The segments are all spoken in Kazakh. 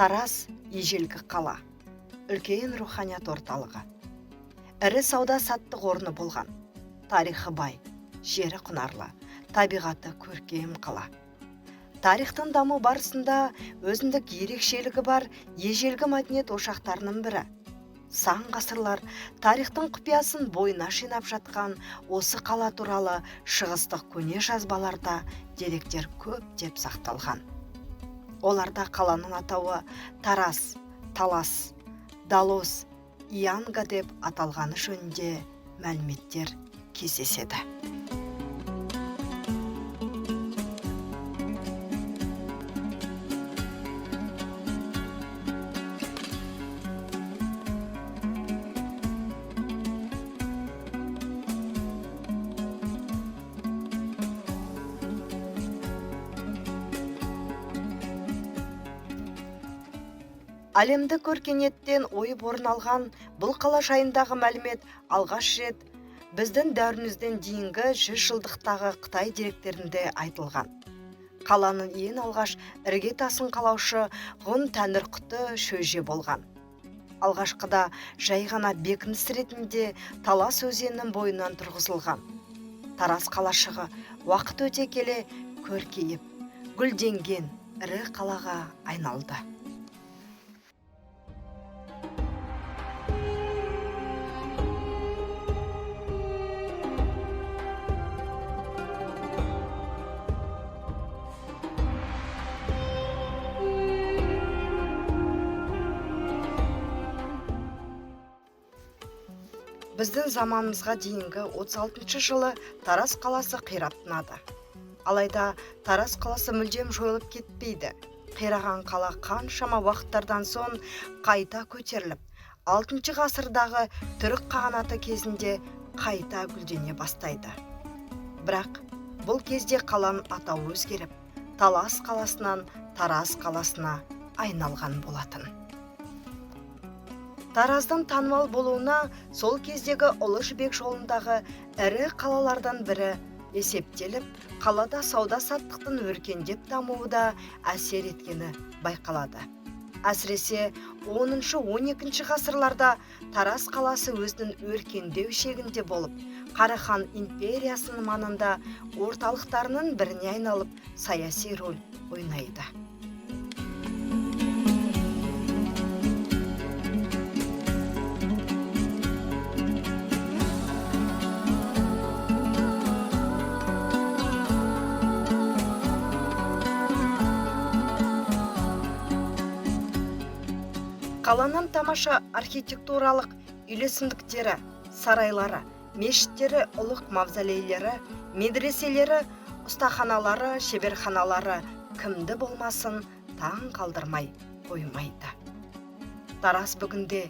Тараз ежелгі қала, үлкен руханият орталығы. Ірі сауда-саттық орны болған. Тарихы бай, жері құнарлы, табиғаты көркем қала. Тарихтың даму барысында өзіндік ерекшелігі бар ежелгі мәдениет ошақтарының бірі. Сан ғасырлар тарихтың құпиясын бойына жинап жатқан осы қала туралы шығыстық көне жазбаларда деректер көптеп сақталған. Оларда қаланың атауы Тараз, Талас, Далос, Янга деп аталғаны жөнінде мәліметтер кездеседі. Әлемдік өркениеттен ойып орын алған бұл қала жайындағы мәлімет алғаш рет біздің дәуірімізден дейінгі 100 жылдықтағы Қытай деректерінде айтылған. Қаланың ең алғаш іргетасын қалаушы Ғұн Тәңірқұты Шөже болған. Алғашқыда жай ғана бекініс ретінде Талас өзенінің бойынан тұрғызылған. Тараз қалашығы уақыт өте келе көркейіп, гүлденген ірі қалаға айналды. Біздің заманымызға дейінгі 36 жылы Тараз қаласы қиратынады. Алайда Тараз қаласы мүлдем жойылып кетпейді. Қираған қала қаншама уақыттардан соң қайта көтеріліп, 6 ғасырдағы түрік қағанаты кезінде қайта гүлдене бастайды. Бірақ бұл кезде қаланың атауы өзгеріп, Талас қаласынан Тараз қаласына айналған болатын. Тараздың танымал болуына сол кездегі Ұлы Жібек жолындағы ірі қалалардан бірі есептеліп, қалада сауда-саттықтың өркендеп дамуы да әсер еткені байқалады. Әсіресе 10-12 ғасырларда Тараз қаласы өзінің өркендеу шегінде болып, Қарахан империясының маңында орталықтарының біріне айналып, саяси рөл ойнайды. Қаланың тамаша архитектуралық үйлесімдіктері, сарайлары, мешіттері, ұлық мавзолейлері, медреселері, ұстаханалары, шеберханалары кімді болмасын таң қалдырмай қоймайды. Тараз бүгінде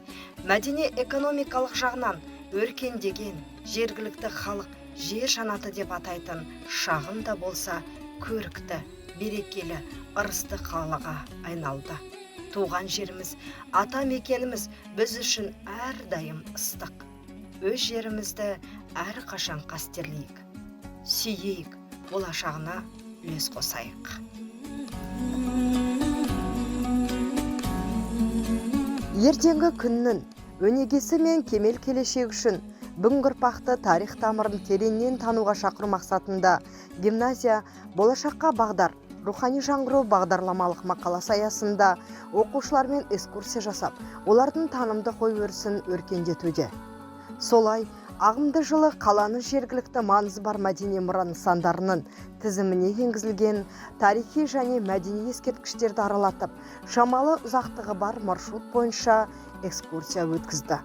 мәдени-экономикалық жағынан өркендеген жергілікті халық жер жанаты деп атайтын шағын да болса көрікті, берекелі, ырысты қалаға айналды. Туған жеріміз, ата мекеніміз біз үшін әрдайым ыстық. Өз жерімізді әрқашан қастерлейік. Сүйейік, болашағына үлес қосайық. Ертеңгі күннің өнегесі мен кемел келешек үшін бүгінгі ұрпақты тарих тамырын тереңнен тануға шақыру мақсатында гимназия болашаққа бағдар рухани жаңғыру бағдарламалық мақаласы аясында оқушылармен экскурсия жасап, олардың танымдық ой-өрісін өркендетуде. Солай, ағымды жылы қаланың жергілікті маңызы бар мәдени мұра нысандарының тізіміне енгізілген тарихи және мәдени ескерткіштерді аралатып, шамалы ұзақтығы бар маршрут бойынша экскурсия өткізді.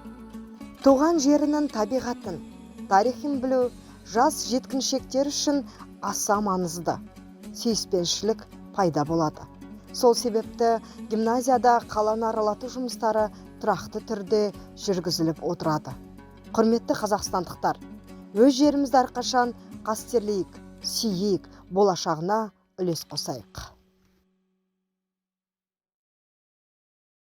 Туған жерінің табиғатын, тарихын білу жас жеткіншектер үшін аса маңызды. Сүйіспеншілік пайда болады. Сол себепті гимназияда қаланы аралату жұмыстары тұрақты түрде жүргізіліп отырады. Құрметті қазақстандықтар, өз жерімізді әрқашан қастерлейік, сүйейік, болашағына үлес қосайық.